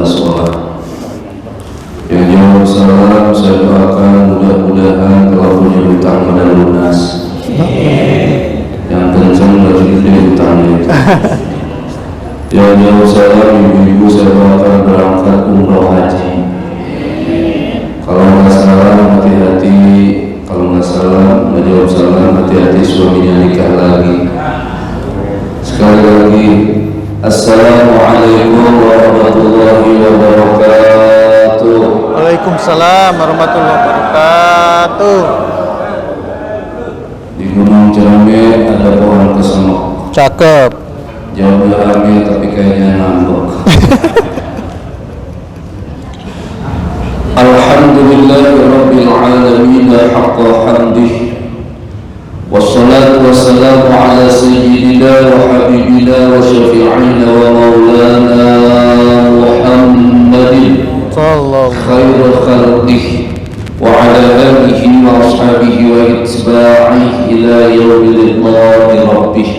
sholat. Yang jauh salam saya doakan mudah-mudahan kalau punya hutang pada lunas. Yang kencang lagi gede hutangnya. Yang jauh salam ibu-ibu saya doakan berangkat umroh haji. Kalau nggak salam hati-hati, kalau nggak salam nggak jawab salam hati-hati suaminya nikah lagi. Sekali lagi, Assalamualaikum warahmatullahi wabarakatuh. Waalaikumsalam warahmatullahi wabarakatuh. Di Gunung Ciremai ada pohon kesemok. Cakep. Jauh rame tapi kayaknya ngambek. Alhamdulillahirabbil alamin haqqa hamdih. Wassalatu wassalamu ala sayyidina wa habibina wa syafi'ina wa maulana Muhammadin khairul khalqih wa ala alihi wa ashabihi wa itba'ihi ila yaumil liqa'i rabbih.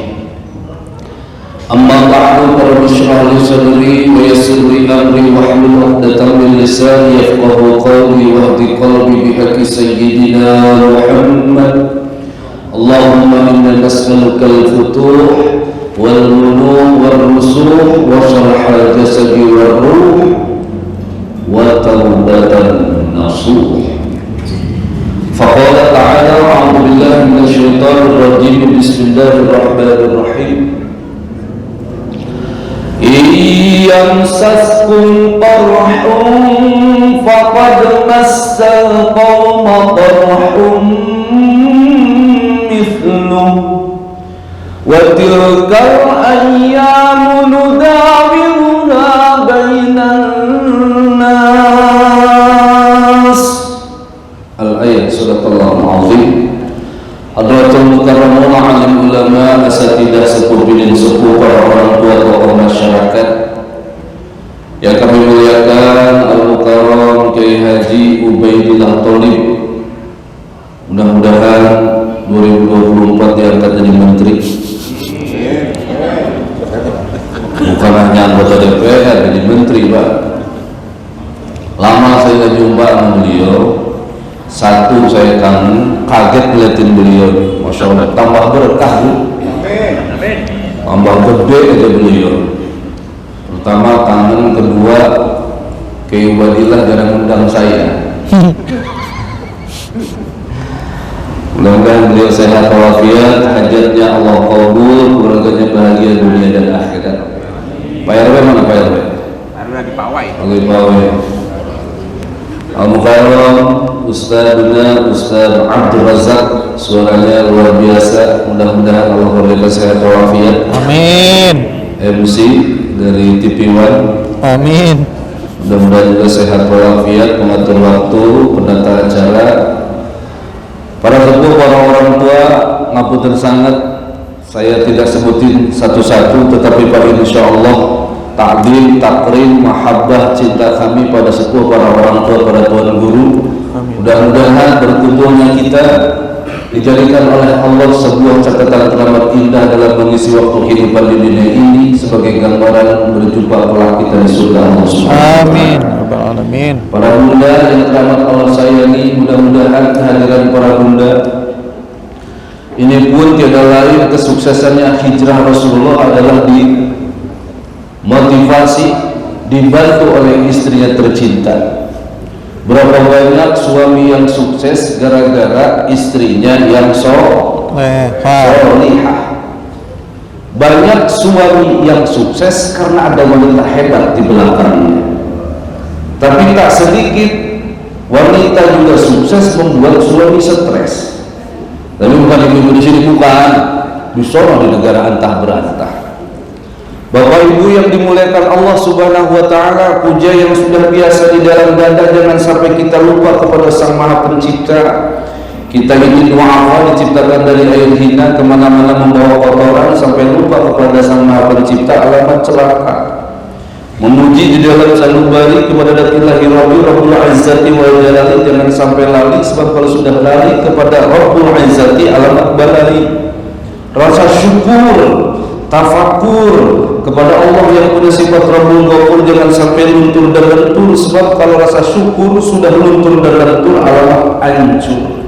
Amma ba'du, rabbi shrah li sadri wa yassir li amri wahlul 'uqdatam min lisani yafqahu qawli wahdi qalbi bihaqqi sayyidina Muhammad. Allahumma inna nas'aluka al-futuh wal muluk wal rusuh wa sharhal jasadi wal ruh wa tawbatan nasuh. Faqala ta'ala a'udzu billahi minasy syaithanir rajim. Bismillahirrahmanirrahim. Yamsaskum qarhun faqad massal qawma qarhun mithluhu wa tilkal ayyamu nudawiluha bainan nas. Al-ayat sadaqallahu azim. Hadratul mukarramun alim ulama asatidah sepuh binin sepuh para orang tua tokoh masyarakat yang kami muliakan, Al-Mukarram Kiai Haji Ubaidillah Tholib, mudah-mudahan 2024 diangkat jadi menteri, bukan hanya anggota DPR, jadi menteri Pak. Lama saya tidak jumpa dengan beliau. Satu, saya kangen, kaget ngeliatin beliau. Masya Allah, tambah berkah Bu, tambah gede aja beliau. Pertama kangen, kedua Kiai Ubaidillah jarang undang saya. Mudah-mudahan beliau sehat walafiat, hajatnya Allah qabul, keluarganya bahagia dunia dan akhirat. Pak RW mana Pak RW? RW di Pawai. Di Pawai. Al-Mukarram Ustadzuna Ustadz Abdul Razak, suaranya luar biasa. Mudah-mudahan Allah berikan sehat walafiat. Amin. MC dari TV One. Amin. Mudah-mudahan juga sehat walafiat, mengatur waktu, penata acara. Para sepuh, para orang tua, ngapunten sangat, saya tidak sebutin satu-satu, tetapi Pak insya Allah takdim, takrim, mahabbah, cinta kami pada sepuh, para orang tua, para tuan guru. Mudah-mudahan berkumpulnya kita dijadikan oleh Allah sebuah catatan teramat indah dalam mengisi waktu kehidupan di dunia ini sebagai gambaran berjumpa kelak kita di surga Allah Subhanahu. Amin. Amin. Para bunda yang teramat Allah sayangi, mudah-mudahan kehadiran para bunda ini pun tiada lain kesuksesannya hijrah Rasulullah adalah dimotivasi, dibantu oleh istrinya tercinta. Berapa banyak suami yang sukses gara-gara istrinya yang solihah. Banyak suami yang sukses karena ada wanita hebat di belakangnya. Tapi tak sedikit wanita juga sukses membuat suami stres. Tapi bukan ibu di sini, bukan di sana, di negara antah berantah. Bapak Ibu yang dimuliakan Allah Subhanahu wa taala, puja yang sudah biasa di dalam dada, jangan sampai kita lupa kepada Sang Maha Pencipta. Kita ini du'afa, diciptakan dari air hina, kemana-mana membawa kotoran, sampai lupa kepada Sang Maha Pencipta, alamat celaka. Memuji di dalam sanubari kepada Datillahi Rabbi Rabbul Izzati wal Jalali, jangan sampai lali, sebab kalau sudah lali kepada Rabbul Izzati alamat balali. Rasa syukur tafakur kepada Allah yang punya sifat Rabbul Ghafur, jangan sampai luntur dan lentur, sebab kalau rasa syukur sudah luntur dan lentur alamat hancur.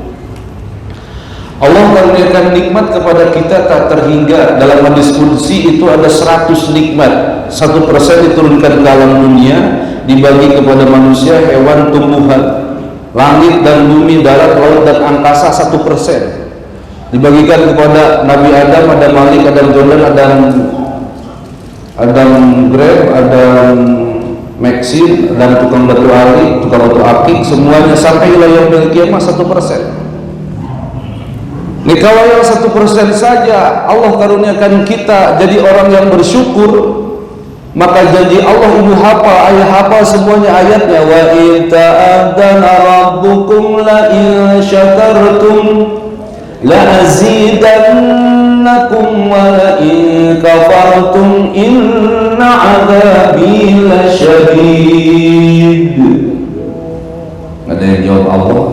Allah karuniakan nikmat kepada kita tak terhingga. Dalam hadis qudsi itu ada 100 nikmat, 1% diturunkan ke alam dunia, dibagi kepada manusia, hewan, tumbuhan, langit dan bumi, darat, laut dan angkasa 1%. Dibagikan kepada Nabi Adam, Adam Malik, Adam Jordan, Adam Grab, Adam Maxim, dan tukang batu ali, tukang batu akik, semuanya sampai wilayah yaumil kiamah 1%. Ini kalau yang 1% saja Allah karuniakan kita jadi orang yang bersyukur, maka janji Allah ibu hafal, ayah hafal semuanya ayatnya. Wa in ta'adzana rabbukum la in syakartum la azidannakum wa la in kafartum inna adzabi lasyadid. Ada yang jawab Allah?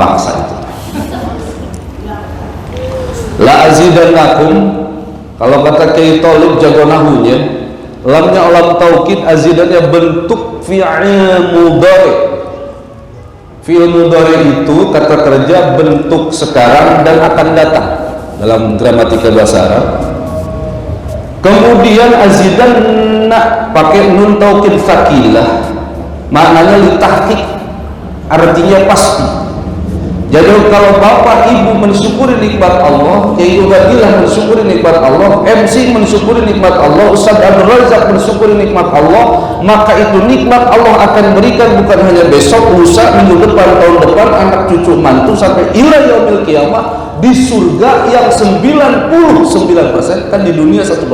Paksa itu. La azidannakum, kalau kata Kiai Thalib jago nahunya, lamnya alam taukid, azidannya bentuk fi'il mudhari. Fi'il mudhari itu kata kerja bentuk sekarang dan akan datang dalam gramatika bahasa Arab. Kemudian azidanna pakai nun taukid tsaqilah, maknanya litahqiq, artinya pasti. Jadi kalau bapak ibu mensyukuri nikmat Allah, Kiai Ubadillah mensyukuri nikmat Allah, MC mensyukuri nikmat Allah, Ustaz Abdul Razak mensyukuri nikmat Allah, maka itu nikmat Allah akan berikan bukan hanya besok, lusa, minggu depan, tahun depan, anak cucu mantu sampai ila yaumil kiamah di surga yang 99%, kan di dunia 1%.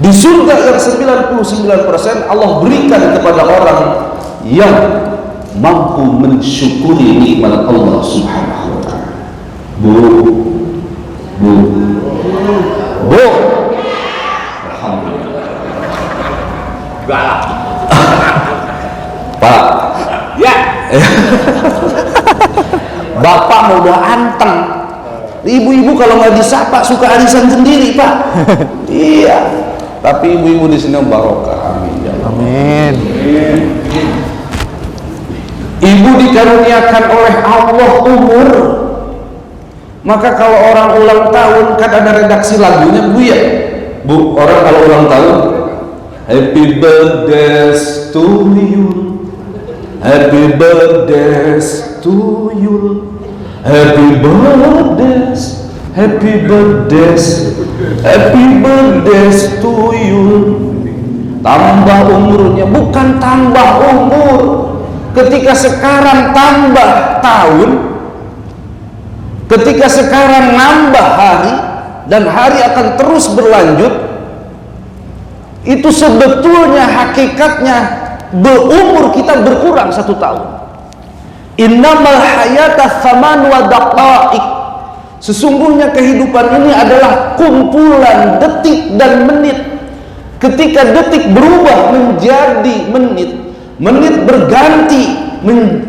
Di surga yang 99% Allah berikan kepada orang yang mampu mensyukuri nikmat Allah Subhanahu wa ta'ala. Bu alhamdulillah. Pak ya. Bapak udah anteng, ibu-ibu kalau nggak disapa suka arisan sendiri Pak. Iya, tapi ibu-ibu di sini barokah, amin ya Allah. Amin. Ibu dikaruniakan oleh Allah umur, maka kalau orang ulang tahun kan ada redaksi lagunya Bu ya. Bu, orang kalau ulang tahun happy birthday to you, happy birthday to you, happy birthday, happy birthday, happy birthday to you. Tambah umurnya, bukan tambah umur. Ketika sekarang tambah tahun, ketika sekarang nambah hari, dan hari akan terus berlanjut, itu sebetulnya hakikatnya berumur kita berkurang 1 tahun. Innamal hayata thaman wa daqa'iq. Sesungguhnya kehidupan ini adalah kumpulan detik dan menit. Ketika detik berubah menjadi menit, menit berganti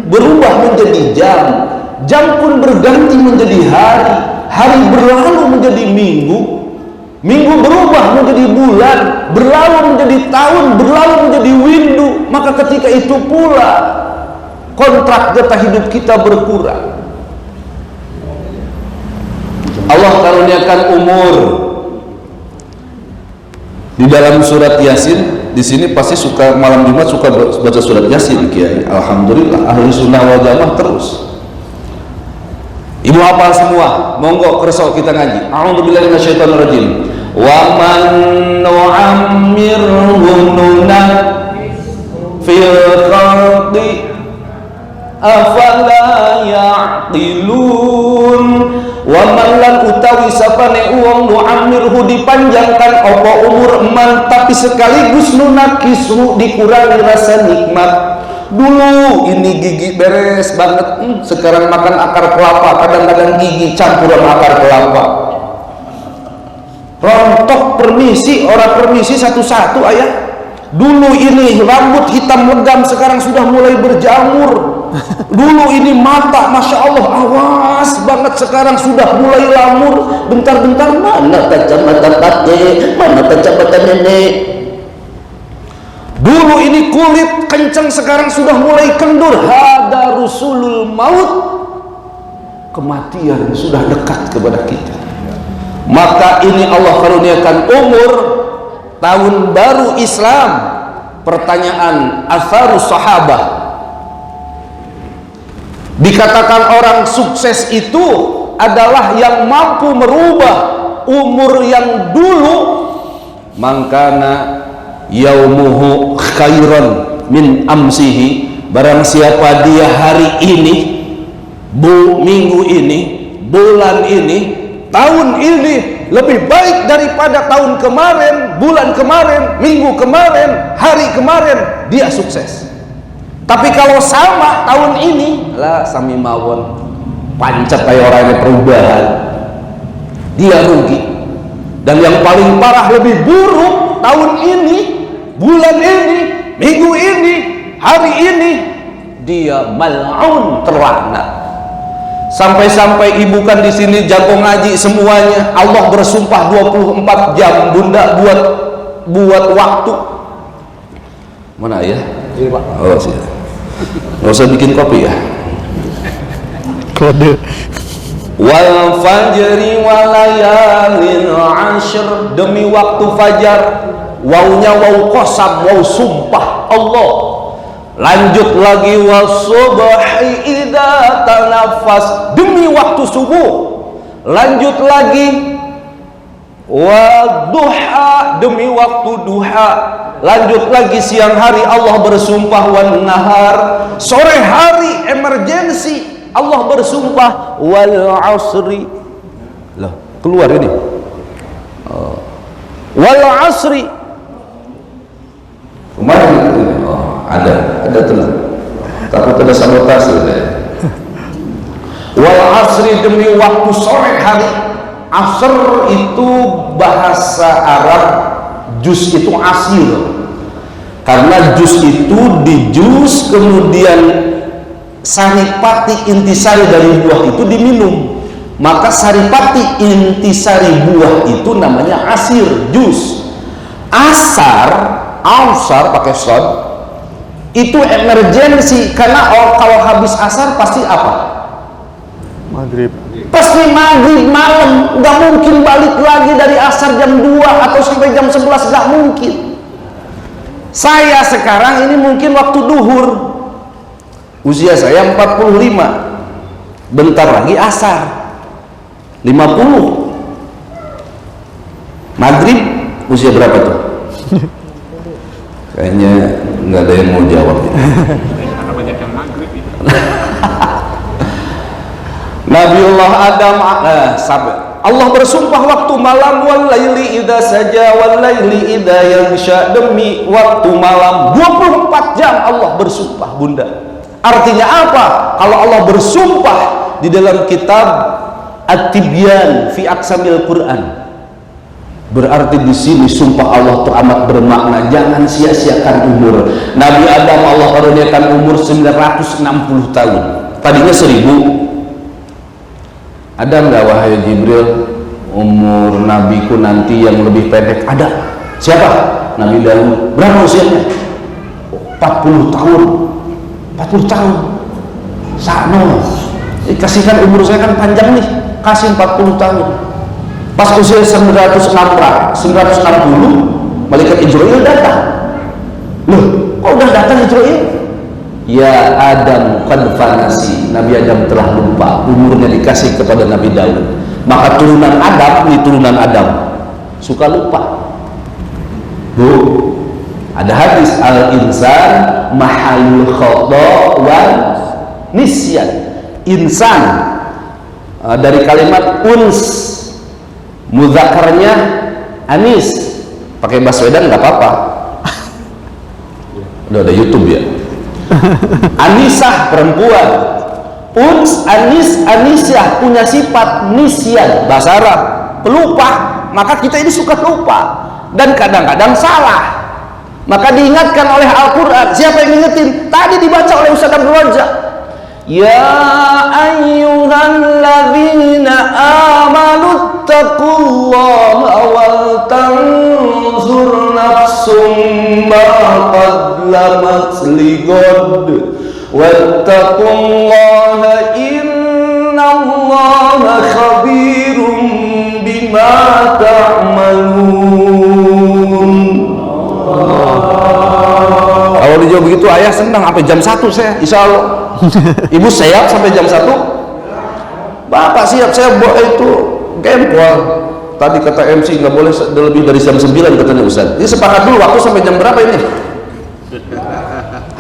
berubah menjadi jam, jam pun berganti menjadi hari, hari berlalu menjadi minggu, minggu berubah menjadi bulan, berlalu menjadi tahun, berlalu menjadi windu. Maka ketika itu pula kontrak jatah hidup kita berkurang. Allah karuniakan umur. Di dalam surat Yasin, di sini pasti suka malam Jumat suka baca surat Yasin, Kiai. Alhamdulillah, ahli sunnah wal jamaah terus. Ibu hafal semua, monggo kerso kita ngaji. A'udzubillahi minasyaitonirrajim. Wa man nu'ammirhu fil khalqi afala ya'qilun. Wa man lan utawi sapane wong nu'ammirhu dipanjangkan apa umur eman, tapi sekaligus nunakishu dikurangi rasa nikmat. Dulu ini gigi beres banget, sekarang makan akar kelapa, kadang-kadang gigi campuran akar kelapa. Rontok permisi, orang permisi satu-satu ayah. Dulu ini rambut hitam legam, sekarang sudah mulai berjamur. Dulu ini mata, masya Allah, awas banget. Sekarang sudah mulai lamur. Bentar-bentar, mana kacamata kakek, mana kacamata nenek. Dulu ini kulit kencang, sekarang sudah mulai kendur. Hada rusulul maut. Kematian sudah dekat kepada kita. Maka ini Allah karuniakan umur tahun baru Islam. Pertanyaan atharus sahabah. Dikatakan orang sukses itu adalah yang mampu merubah umur yang dulu. Mangkana yaumuhu khairan min amsihi. Barang siapa dia hari ini, minggu ini, bulan ini, tahun ini lebih baik daripada tahun kemarin, bulan kemarin, minggu kemarin, hari kemarin, dia sukses. Tapi kalau sama tahun ini, lah sami mawon pancet kayak orang yang perubahan, dia rugi. Dan yang paling parah, lebih buruk, tahun ini, bulan ini, minggu ini, hari ini, dia mal'un, terlaknat. Sampai-sampai ibu kan di sini jago ngaji semuanya. Allah bersumpah 24 jam bunda buat waktu. Mana ya? Oh sih. Nggak usah bikin kopi ya. Kode. Wal fajri walayalin ashr. Demi waktu fajar. Waunya wau qasam, wau sumpah Allah. Lanjut lagi, wasubhi idza tanaffas. Demi waktu subuh. Lanjut lagi, wadduha. Demi waktu duha. Lanjut lagi, siang hari Allah bersumpah, wan nahar. Sore hari emergensi Allah bersumpah, wal asri. Lah, keluar ini. Wal asri. Kemarin ada tenang. Takut ada sabotase. Wal asri, demi waktu sore hari. Asr itu bahasa Arab, jus itu asir. Karena jus itu dijus, kemudian saripati intisari dari buah itu diminum. Maka saripati intisari buah itu namanya asir, jus. Asar pakai sod itu emergensi, karena kalau habis asar pasti apa? Maghrib. Pasti maghrib malam, nggak mungkin balik lagi dari asar jam 2 atau sampai jam 11, nggak mungkin. Saya sekarang ini mungkin waktu duhur, usia saya 45, bentar lagi asar 50. Maghrib usia berapa tuh? Kayaknya nggak ada yang mau jawab. Nabiullah Adam sabar. Allah bersumpah waktu malam, wal laili idza saja wal laili idza yaghsha. Demi waktu malam 24 jam Allah bersumpah, bunda. Artinya apa? Kalau Allah bersumpah di dalam kitab At-Tibyan fi Aqsamil Quran, berarti di sini sumpah Allah itu amat bermakna. Jangan sia-siakan umur. Nabi Adam Allah karuniakan umur 960 tahun. Tadinya 1000. Ada nggak wahai Jibril umur nabiku nanti yang lebih pendek? Ada. Siapa? Nabi Daud. Berapa usianya? 40 tahun. 40 tahun. Sakno. Kasihkan umur saya kan panjang nih. Kasih 40 tahun. Pas usia 960, malaikat Israil datang. Loh, kok udah datang Israil? Ya Adam qad fanasi. Nabi Adam telah lupa, umurnya dikasih kepada Nabi Daud. Maka turunan Adam, ini turunan Adam, suka lupa. Bu, ada hadis, al insan mahalul khata wal nisyan. Insan dari kalimat uns, mudzakarnya anis. Pakai Baswedan nggak apa-apa. Udah ada YouTube ya. Anisah perempuan, uns, anis, anisyah punya sifat nisyan, bahasa Arab, pelupa. Maka kita ini suka lupa dan kadang-kadang salah. Maka diingatkan oleh Al-Quran. Siapa yang ingetin? Tadi dibaca oleh Ustaz Abdul Razak. Ya ayyuhalladzina amanu taqullaha wal tanzur nafsum ma qaddamat ligad wattaqullaha innallaha khabirum bima ta'malun. Kalau dijawab begitu ayah senang sampai jam 1 saya insya Allah. Ibu siap sampai jam 1? Bapak siap, saya bawa itu gempol. Tadi kata MC nggak boleh lebih dari jam 9 katanya Ustaz. Ini sepakat dulu waktu sampai jam berapa ini?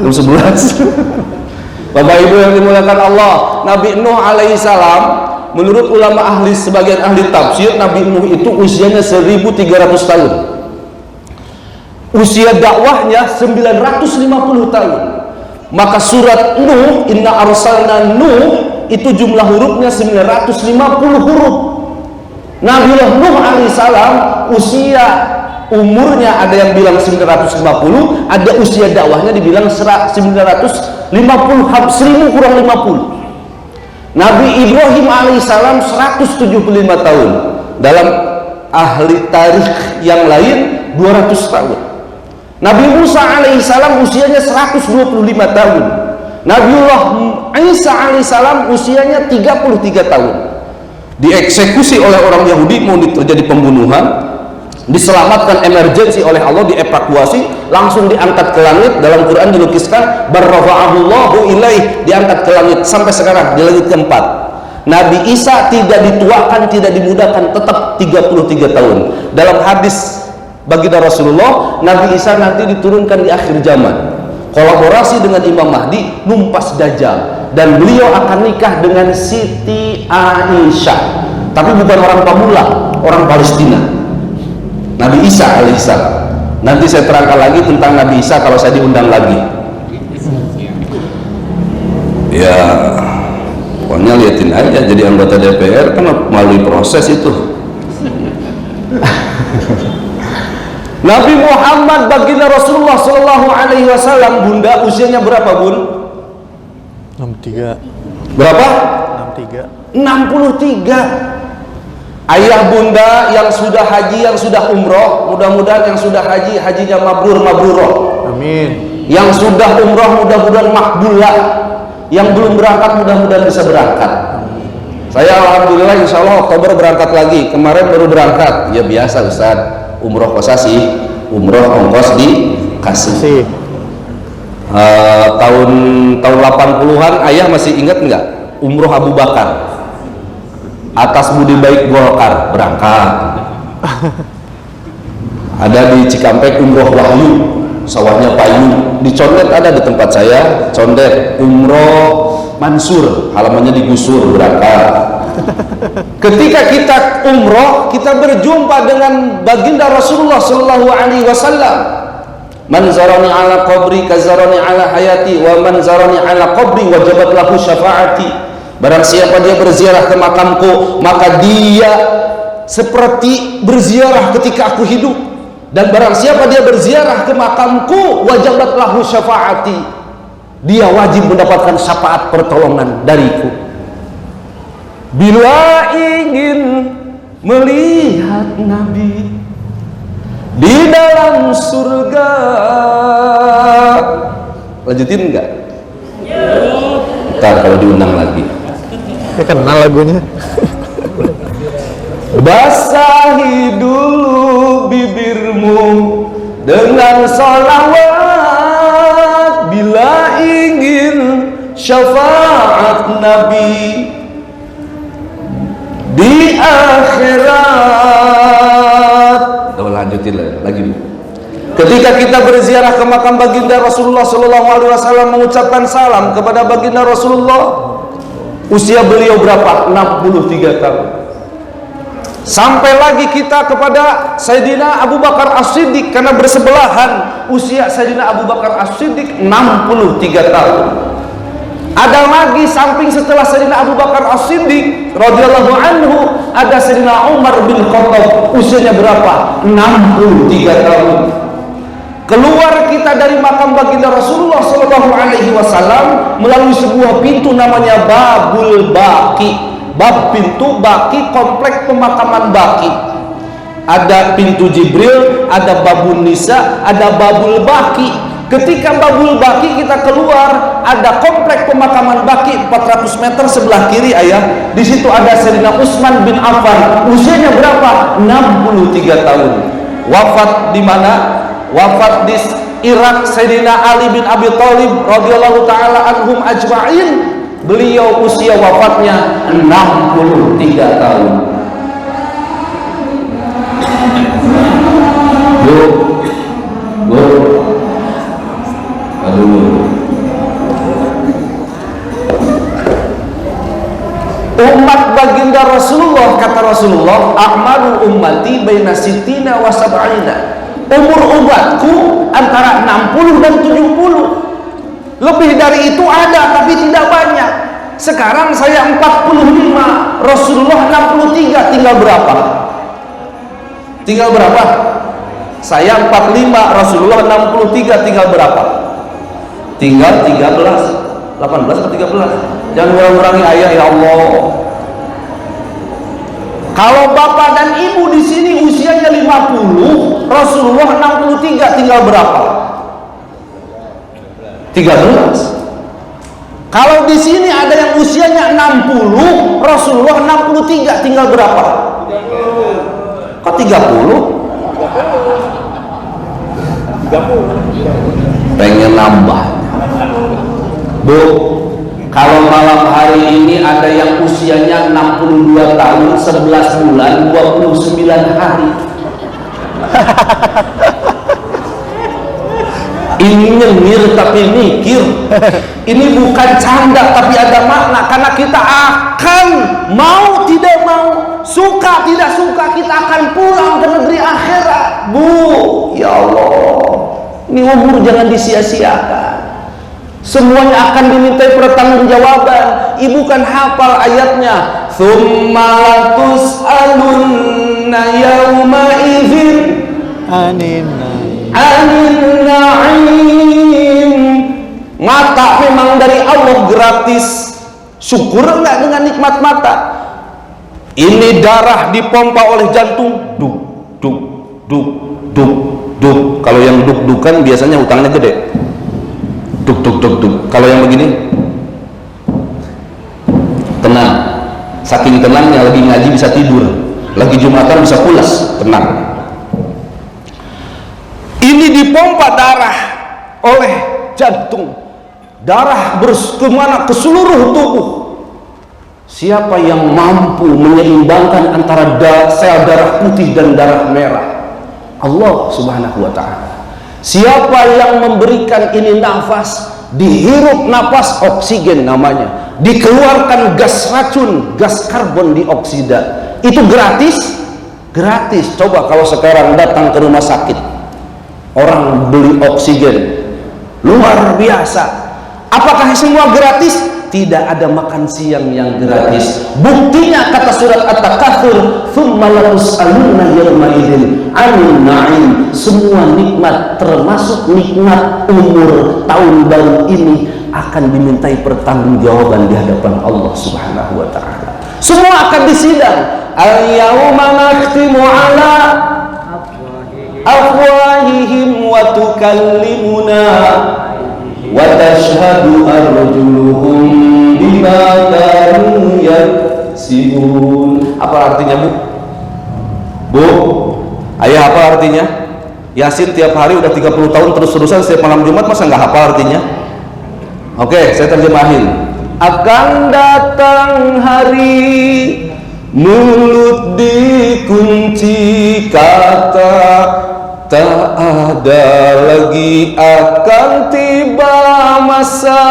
Jam 11. Bapak Ibu yang dimuliakan Allah, Nabi Nuh alaihissalam menurut ulama ahli, sebagian ahli tafsir, Nabi Nuh itu usianya 1300 tahun. Usia dakwahnya 950 tahun. Maka surat Nuh, inna arsalna Nuh, itu jumlah hurufnya 950 huruf. Nabiullah Nuh alaihissalam usia umurnya ada yang bilang 950, ada usia dakwahnya dibilang 950, 1000 kurang 50. Nabi Ibrahim alaihissalam 175 tahun. Dalam ahli tarikh yang lain 200 tahun. Nabi Musa alaihissalam usianya 125 tahun. Nabiullah Isa alaihissalam usianya 33 tahun. Dieksekusi oleh orang Yahudi, mau terjadi pembunuhan, diselamatkan emergensi oleh Allah, dievakuasi, langsung diangkat ke langit. Dalam Quran dilukiskan barrafa'ahullahu ilaih, diangkat ke langit sampai sekarang di langit keempat. Nabi Isa tidak dituakan, tidak dimudahkan, tetap 33 tahun. Dalam hadis baginda Rasulullah, Nabi Isa nanti diturunkan di akhir zaman, kolaborasi dengan Imam Mahdi, numpas Dajjal, dan beliau akan nikah dengan Siti Aisyah, tapi bukan orang Pamula, orang Palestina. Nabi Isa alaihissalam. Nanti saya terangkan lagi tentang Nabi Isa kalau saya diundang lagi. Ya, pokoknya liatin aja, jadi anggota DPR kan melalui proses itu. Nabi Muhammad baginda Rasulullah Shallallahu Alaihi Wasallam, bunda usianya berapa bun? 63. Berapa? 63. 63. Ayah bunda yang sudah haji, yang sudah umroh, mudah-mudahan yang sudah haji, hajinya mabrur mabruroh. Amin. Yang sudah umroh mudah-mudahan makbulah. Yang belum berangkat mudah-mudahan bisa berangkat. Saya alhamdulillah insya Allah Oktober berangkat lagi. Kemarin baru berangkat. Ya biasa Ustaz, umroh kosasi, umroh ongkos dikasih. Tahun 80-an ayah masih ingat nggak umroh Abu Bakar atas budi baik Golkar berangkat. Ada di Cikampek umroh Wahyu, sawahnya Payu. Di Condet ada di tempat saya, Condet umroh Mansur, halamannya digusur, berangkat. Ketika kita umroh, kita berjumpa dengan baginda Rasulullah Shallallahu Alaihi Wasallam. Man zarani ala qabri kazarani ala hayati, wa man zarani ala qabri wajabat lahu syafaati. Barang siapa dia berziarah ke makamku, maka dia seperti berziarah ketika aku hidup. Dan barang siapa dia berziarah ke makamku, wajabat lahu syafaati, dia wajib mendapatkan syafaat pertolongan dariku. Bila ingin melihat Nabi di dalam surga, lanjutin enggak? Ntar kalau diundang lagi. Ya kenal lagunya. Basahi dulu bibirmu dengan salawat bila ingin syafaat Nabi di akhirat. Coba lanjutin lagi. Ketika kita berziarah ke makam baginda Rasulullah Shallallahu Alaihi Wasallam, mengucapkan salam kepada baginda Rasulullah, usia beliau berapa? 63 tahun. Sampai lagi kita kepada Sayyidina Abu Bakar As-Siddiq, karena bersebelahan usia Sayyidina Abu Bakar As-Siddiq 63 tahun. Ada lagi samping setelah Sayyidina Abu Bakar As-Siddiq radhiyallahu anhu, ada Sayyidina Umar bin Khattab, usianya berapa? 63 tahun. keluar kita dari makam baginda Rasulullah Shallallahu Alaihi Wasallam melalui sebuah pintu namanya Babul Baqi. Bab pintu, Baqi kompleks pemakaman Baqi. Ada pintu Jibril, ada Babun Nisa, ada Babul Baqi. Ketika Babul Baqi kita keluar, ada kompleks pemakaman Baqi 400 meter sebelah kiri ayah. Di situ ada Sayyidina Utsman bin Affan. Usianya berapa? 63 tahun. Wafat di mana? Wafat di Irak. Sayyidina Ali bin Abi Thalib radhiyallahu taala anhum ajma'in. Beliau usia wafatnya 63 tahun. Bu. Umat baginda Rasulullah, kata Rasulullah, a'malu ummati baina sittina wa sab'ina. Umur umatku antara 60 dan 70. Lebih dari itu ada tapi tidak banyak. Sekarang saya 45, Rasulullah 63, tinggal berapa? Tinggal berapa? Saya 45, Rasulullah 63, tinggal berapa? Tinggal 13, 18 atau 13. Jangan kurang-kurangi ayah, ya Allah. Kalau bapak dan ibu di sini usianya 50, Rasulullah 63, tinggal berapa? 13. Kalau di sini ada yang usianya 60, Rasulullah 63, tinggal berapa? Kok 30? Pengen nambah. Bu, kalau malam hari ini ada yang usianya 62 tahun, 11 bulan, 29 hari. Ini nyengir tapi mikir. Ini bukan canda tapi ada makna, karena kita akan mau tidak mau, suka tidak suka, kita akan pulang ke negeri akhirat. Bu, ya Allah, ini umur jangan disia-siakan. Semuanya akan dimintai pertanggungjawaban. Ibu kan hafal ayatnya, tsumma latus'alunna yauma idzin anin na'im. Mata memang dari Allah gratis. Syukur enggak dengan nikmat mata? Ini darah dipompa oleh jantung, duk duk duk duk duk. Kalau yang duk-dukan biasanya utangnya gede. Duk duk duk duk. Kalau yang begini tenang. Saking tenangnya, lagi ngaji bisa tidur, lagi Jumatan bisa pulas, tenang. Ini dipompa darah oleh jantung. Darah kemana? Ke seluruh tubuh. Siapa yang mampu menyeimbangkan antara sel darah putih dan darah merah? Allah subhanahu wa ta'ala. Siapa yang memberikan ini nafas? Dihirup nafas, oksigen namanya. Dikeluarkan gas racun, gas karbon dioksida. Itu gratis? Gratis. Coba kalau sekarang datang ke rumah sakit, orang beli oksigen, luar biasa. Apakah semua gratis? Tidak ada makan siang yang gratis. Buktinya kata surat At-Takatsur, tsumma latus'alunna yauma idzin 'anil na'im. Semua nikmat termasuk nikmat umur tahun baru ini akan dimintai pertanggungjawaban di hadapan Allah Subhanahu wa taala. Semua akan disidang. Al-yauma nakhtimu 'ala afwahihim wa tukallimuna wa tashhadu arjuluhum bima kanu yaksibun. Apa artinya, Bu? Bu, ayah apa artinya? Yasin tiap hari udah 30 tahun terus-terusan setiap malam Jumat, masa nggak hafal artinya? Oke, saya terjemahin. Akan datang hari mulut dikunci kata, tak ada lagi akan tiba masa,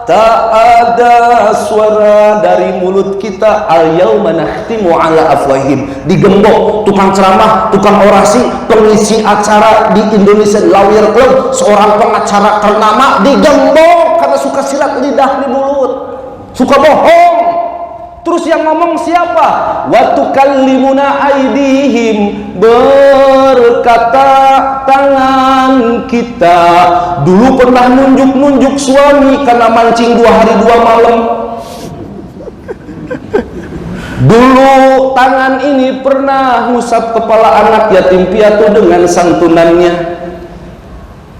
tak ada suara dari mulut kita. Al-yauma nakhtimu ala afwahim. Digembok tukang ceramah, tukang orasi, pengisi acara di Indonesian Lawyer Club, seorang pengacara ternama digembok karena suka silat lidah di mulut, suka bohong. Terus Terus yang ngomong siapa? Wa tukallimuna aydihim, berkata tangan kita. Dulu pernah nunjuk-nunjuk suami karena mancing 2 hari 2 malam. Dulu tangan ini pernah ngusap kepala anak yatim piatu dengan santunannya.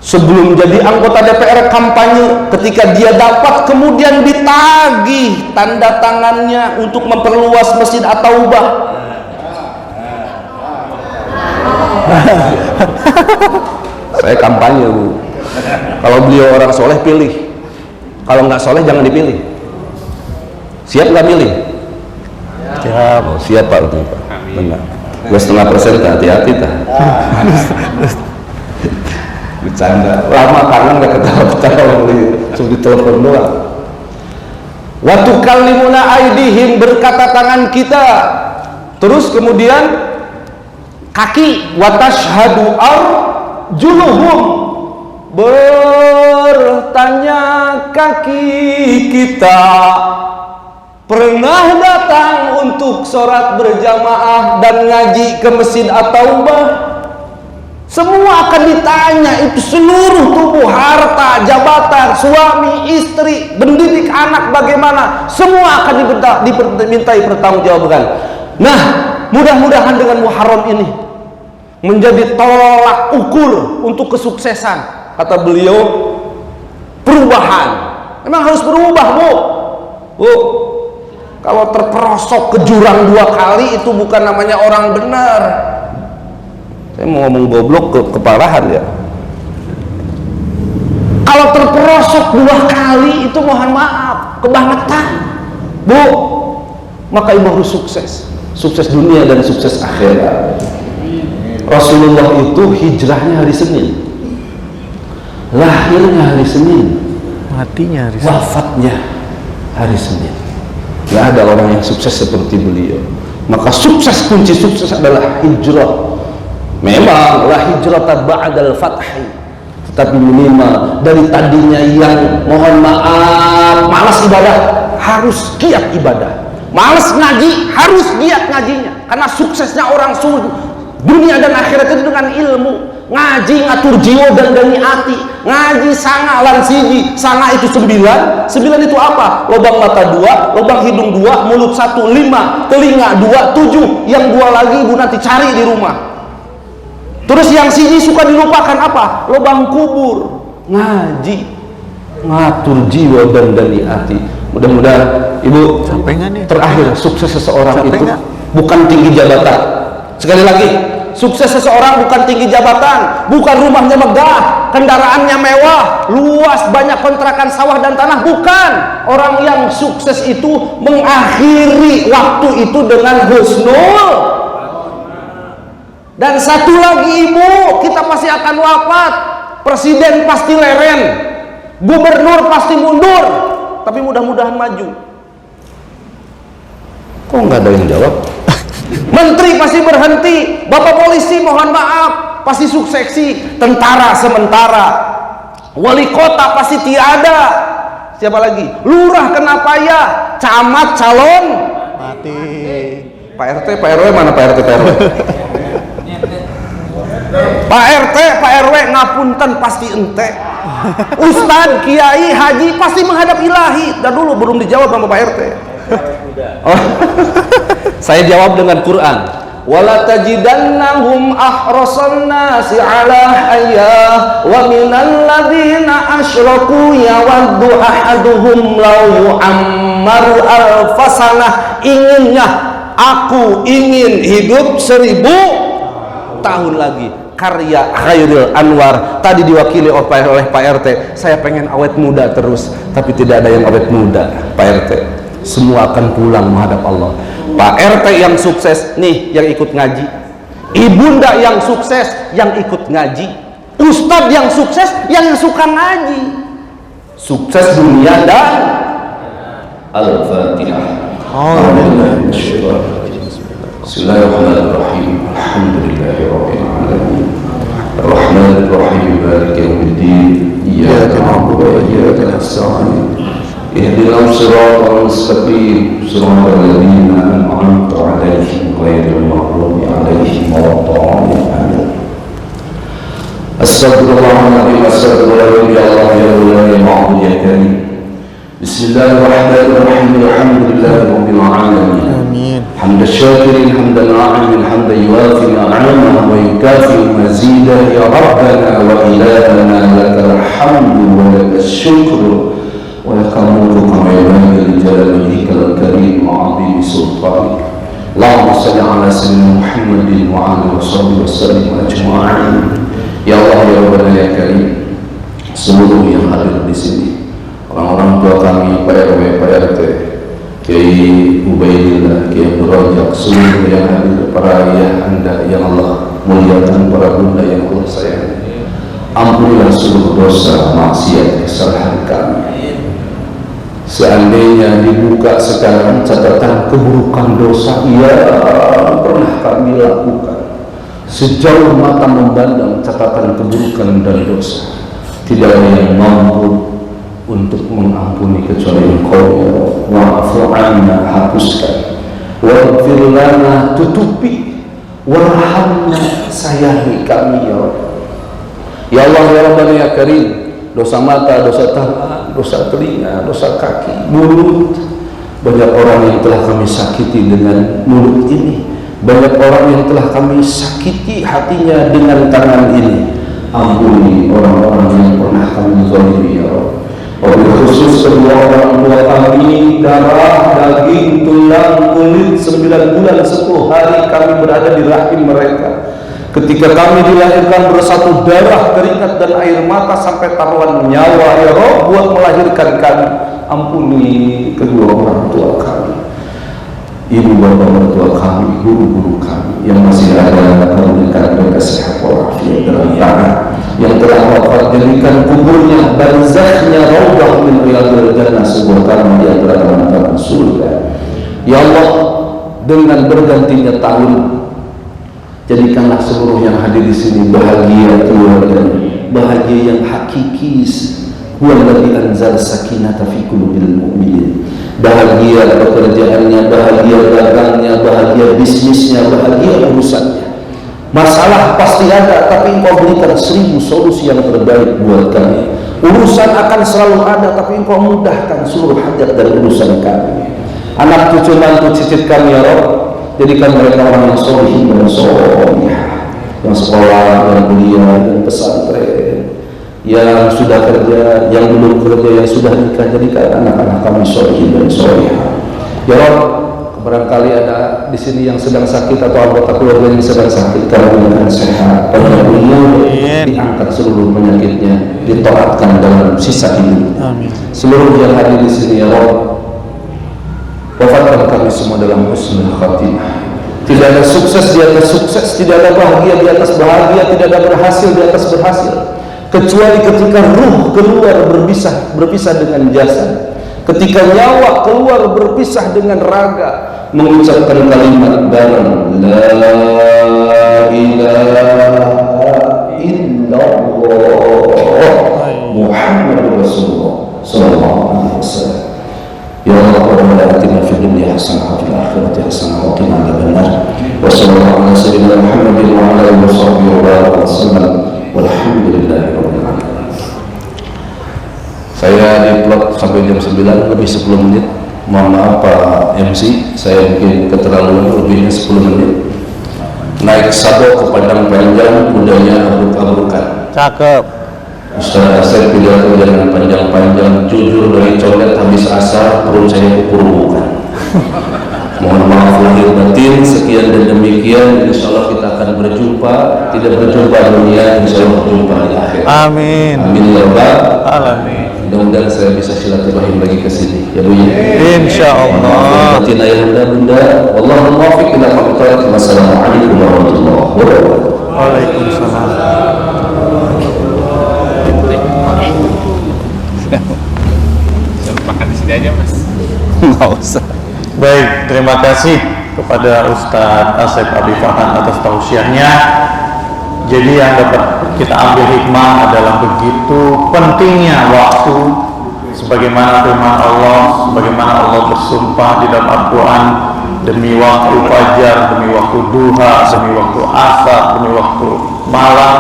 Sebelum jadi anggota DPR kampanye, ketika dia dapat kemudian ditagih tanda tangannya untuk memperluas Masjid At-Taubah. Saya kampanye, Bu. Kalau beliau orang soleh pilih, kalau nggak soleh jangan dipilih. Siap nggak milih? Siap. Oh, siap Pak. Benar. 2,5% hati-hati tah. Bercanda. Lama kangen nggak ketawa-ketawa, cuma ditelepon doang. Wa tukallimuna aydihim, berkata tangan kita. Terus kemudian kaki, wa tashhadu arjuluhum, bertanya kaki kita. Pernah datang untuk sholat berjamaah dan ngaji ke Masjid At-Taubah? Semua akan ditanya, itu seluruh tubuh, harta, jabatan, suami, istri, mendidik anak bagaimana, semua akan dimintai pertanggungjawaban. Nah, mudah-mudahan dengan Muharram ini menjadi tolak ukur untuk kesuksesan. Kata beliau, perubahan. Memang harus berubah, Bu. Bu, kalau terperosok ke jurang 2 kali itu bukan namanya orang benar. Saya mau ngomong goblok keparahan ya. Kalau terperosok 2 kali itu mohon maaf, kebangetan, Bu. Maka ibu harus sukses, sukses dunia dan sukses akhirat. Rasulullah itu hijrahnya hari Senin, lahirnya hari Senin, Matinya hari Senin, wafatnya hari Senin. Gak ada orang yang sukses seperti beliau. Maka sukses, kunci sukses adalah hijrah. Memang la hijrata ba'dal fathi, tetapi minimal dari tadinya yang mohon maaf malas ibadah harus giat ibadah, malas ngaji harus giat ngajinya, karena suksesnya orang dunia dan akhirat itu dengan ilmu. Ngaji ngatur jiwa dan dani hati, ngaji sanga lan siji, sanga itu 9 itu apa? Lubang mata 2, lubang hidung 2, mulut 1, 5, telinga 2, 7, yang 2 lagi ibu nanti cari di rumah. Terus yang sini suka dilupakan apa? Lubang kubur. Ngaji, ngatur jiwa dan dani hati. Mudah-mudahan ibu terakhir sukses seseorang sampai itu enggak? Bukan tinggi jabatan. Sekali lagi, sukses seseorang bukan tinggi jabatan, bukan rumahnya megah, kendaraannya mewah, luas, banyak kontrakan sawah dan tanah. Bukan. Orang yang sukses itu mengakhiri waktu itu dengan husnul. Dan satu lagi ibu, kita pasti akan wafat. Presiden pasti leren, gubernur pasti mundur, tapi mudah-mudahan maju. Kok nggak ada yang jawab? Menteri pasti berhenti, bapak polisi mohon maaf pasti suksesi, tentara sementara, wali kota pasti tiada. Siapa lagi? Lurah kenapa ya? Camat calon mati. Pak RT, Pak RW mana Pak RT, Pak RW? Pak RT, Pak RW ngapunten pasti ente. Ustadz, kiai, haji pasti menghadap ilahi. Dan dulu belum dijawab sama Pak RT. Oh. Saya jawab dengan Quran. Wala tajidannahum ahrasan nasi ala hayyah wa minal ladzina asyraku yawaddu ahaduhum law yu'ammaru alfasanah. Inginnya aku ingin hidup 1000 tahun lagi. Karya Khairil Anwar tadi diwakili oleh Pak RT. Saya pengen awet muda terus, tapi tidak ada yang awet muda Pak RT. Semua akan pulang menghadap Allah. Pak RT yang sukses nih yang ikut ngaji, ibunda yang sukses yang ikut ngaji, ustadz yang sukses yang suka ngaji. Sukses dunia dan Al-Fatihah. Bismillahirrahmanirrahim. Alhamdulillahirabbil alamin. Ar-Rahmanir Rahim. Maliki yaumiddin. Iyyaka na'budu wa iyyaka nasta'in. اهدنا الصراط المستقيم صراط الذين أنعمت عليهم غير المغضوب عليهم ولا الضالين. أستغفر الله العظيم أستغفر الله يا الله يا الله يا معبود يا كريم. بسم الله الرحمن الرحيم الحمد لله رب العالمين. آمين. حمد الشاكرين حمد الناعم حمد يوافي نعمه ويكافئ مزيده. يا ربنا وإلهنا لك الحمد ولك الشكر ولك الملك كما ينبغي لجلال وجهك الكريم وعظيم سلطانك. اللهم صل على سيدنا محمد وعلى آله وصحبه وسلم أجمعين. Ya Allah ya Rabbana ya Karim, seluruh yang hadir di sini, orang-orang tua kami, Pak RW, Pak RT, Kiai Ubaidillah, Kiai Abdul Rajak, seluruh yang hadir, para ayah anda yang Allah muliakan, para bunda yang Allah sayangi. Ampunilah seluruh dosa, maksiat, kesalahan kami. Seandainya dibuka sekarang catatan keburukan dosa yang pernah kami lakukan, sejauh mata memandang catatan keburukan dan dosa, tidak ada yang mampu untuk mengampuni kecuali Engkau ya Allah. Wa'fu 'anna, hapuskan, waghfir lana, tutupi, warhamna, sayangi kami ya Allah. Ya Allah ya Rabbana ya Karim, dosa mata, dosa tangan, dosa telinga, dosa kaki, mulut, banyak orang yang telah kami sakiti dengan mulut ini, banyak orang yang telah kami sakiti hatinya dengan tangan ini. Ampuni orang-orang yang pernah kami zalimi ya Allah. Wabil khusus kedua orang tua kami, darah, daging, tulang, kulit, 9 bulan 10 hari kami berada di rahim mereka. Ketika kami dilahirkan bersatu darah, keringat dan air mata sampai taruhan nyawa ya Allah buat melahirkan kami. Ampuni kedua orang tua kami, ibu bapak mertua kami, guru-guru kami yang masih ada, berikan mereka sehat walafiat dalam tangan, yang telah wafat jadikan kuburnya barzakhnya raudhah min riyadil jannah, sebuah taman di antara taman-taman surga. Ya Allah, dengan bergantinya tahun, jadikanlah seluruh yang hadir di sini bahagia keluarganya, bahagia yang hakiki. Huwallazi anzala sakinata fi qulubil mu'minin. Bahagia pekerjaannya, bahagia dagangnya, bahagia bisnisnya, bahagia urusannya. Masalah pasti ada, tapi Engkau berikan 1000 solusi yang terbaik buat kami. Urusan akan selalu ada, tapi Engkau mudahkan seluruh hajat dan urusan kami. Anak cucu mantu cicit kami ya Rabb, jadikan mereka orang yang solihin dan solihah, yang sekolah, yang kuliah, yang pesantren, yang sudah kerja, yang belum kerja, yang sudah nikah, jadikan anak-anak kami solihin dan solihah. Ya Rabb, barangkali ada di sini yang sedang sakit atau anggota keluarga yang sedang sakit, kami berikan sehat, panjang umur, diangkat seluruh penyakitnya, ditaatkan dalam sisa hidup. Amin. Seluruh yang hadir di sini ya Rabb, wafatkan kami semua dalam husnul khatimah. Tidak ada sukses di atas sukses, tidak ada bahagia di atas bahagia, tidak ada berhasil di atas berhasil, kecuali ketika ruh keluar berpisah dengan jasad, ketika nyawa keluar berpisah dengan raga, mengucapkan kalimat bareng la ilaha illallah Muhammadur Rasulullah sallallahu alaihi wasallam. Ya Allah, Rabbana atina fid dunya hasanah wa fil akhirati hasanah wa qina adzabannar. Wa sallallahu ala sayyidina Muhammadin wa ala alihi wa sallam. Walhamdulillahi rabbil alamin. Saya diplot sampai jam 9 lebih 10 menit. Mohon maaf Pak MC, saya mungkin keterlaluan, lebihnya 10 menit. Naik sabo ke Padang Panjang, kudanya abruk-abrukan. Cakep. Ustaz Asep pidato dengan panjang-panjang, jujur dari colet habis asar, perut saya kukur-kurukan. Mohon maaf lahir batin, sekian dan demikian. Insya Allah kita akan berjumpa, tidak berjumpa dunia, insya Allah berjumpa di akhir. Amin. Amin ya Rabbal alamin. Mudah-mudahan saya bisa silaturahim lagi ke sini, ya Bu ya. Insya Allah. Batin ayahanda bunda. Wallahul muwaffiq ila aqwamit. Wassalamualaikum warahmatullahi wabarakatuh. Waalaikumsalam. Makan di sini aja Mas. Nggak usah. Baik, terima kasih kepada Ustadz Asep Abi Farhan atas tausiahnya. Jadi yang dapat kita ambil hikmah adalah begitu pentingnya waktu sebagaimana firman Allah, sebagaimana Allah bersumpah di dalam Al-Quran, demi waktu fajar, demi waktu duha, demi waktu asar, demi waktu malam,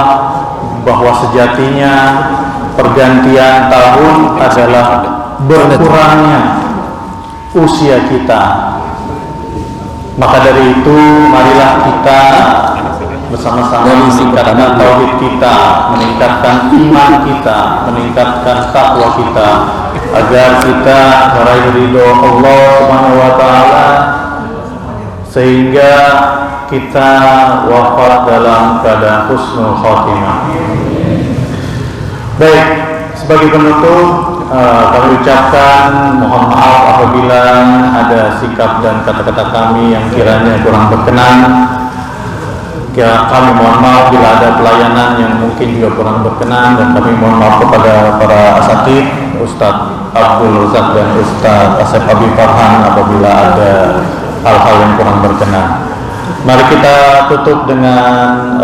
bahwa sejatinya pergantian tahun adalah berkurangnya usia kita. Maka dari itu, marilah kita bersama-sama meningkatkan tauhid kita, meningkatkan iman kita, meningkatkan takwa kita, agar kita meraih ridho Allah Subhanahu wa taala, sehingga kita wafat dalam keadaan husnul khotimah. Baik, sebagai penutup, kami ucapkan mohon maaf apabila ada sikap dan kata-kata kami yang kiranya kurang berkenan. Kami mohon maaf bila ada pelayanan yang mungkin juga kurang berkenan, dan kami mohon maaf kepada para asatid, Ustadz Abdul Razak dan Ustadz Asep Habib Farhan apabila ada hal-hal yang kurang berkenan. Mari kita tutup dengan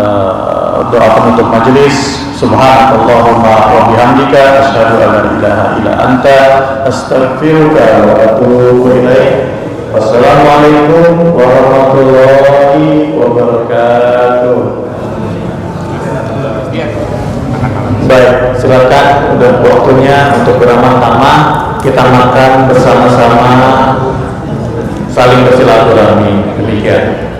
doa penutup majelis. Subhanakallahumma wa bihamdika asyhadu an la ilaha illa anta astaghfiruka wa atubu ilaik. Wassalamualaikum warahmatullahi wabarakatuh. Baik, silakan, udah waktunya untuk beramah tamah. Kita makan bersama-sama, saling bersilaturahmi. Demikian.